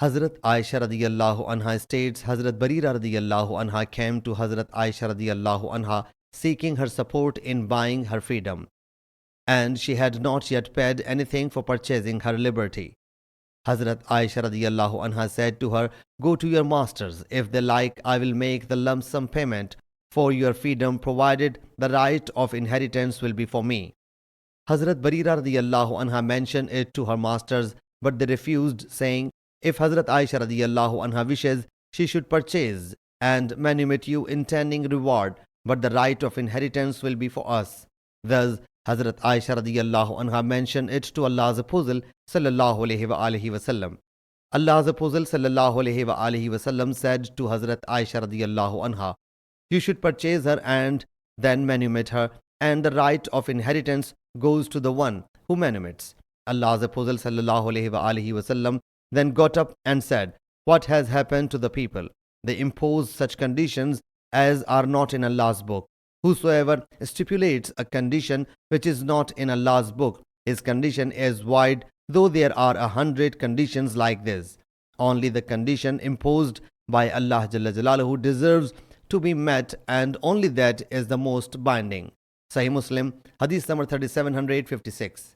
Hazrat Aisha radiyallahu anha states, Hazrat Barira radiyallahu anha came to Hazrat Aisha radiyallahu anha seeking her support in buying her freedom, and she had not yet paid anything for purchasing her liberty. Hazrat Aisha radiyallahu anha said to her, "Go to your masters. If they like, I will make the lump sum payment for your freedom, provided the right of inheritance will be for me." Hazrat Barira radiyallahu anha mentioned it to her masters, but they refused, saying, "If Hazrat Aisha radiyallahu anha wishes, she should purchase and manumit you, intending reward, but the right of inheritance will be for us." Thus, Hazrat Aisha radiyallahu anha mentioned it to Allah's Apostle sallallahu alaihi wasallam. Allah's Apostle sallallahu alaihi wasallam said to Hazrat Aisha radiyallahu anha, "You should purchase her and then manumit her, and the right of inheritance goes to the one who manumits." Allah's Apostle sallallahu alaihi wasallam then got up and said, "What has happened to the people? They impose such conditions as are not in Allah's book. Whosoever stipulates a condition which is not in Allah's book, his condition is void, though there are 100 conditions like this. Only the condition imposed by Allah Jalla Jalaluhu deserves to be met, and only that is the most binding." Sahih Muslim Hadith number 3756.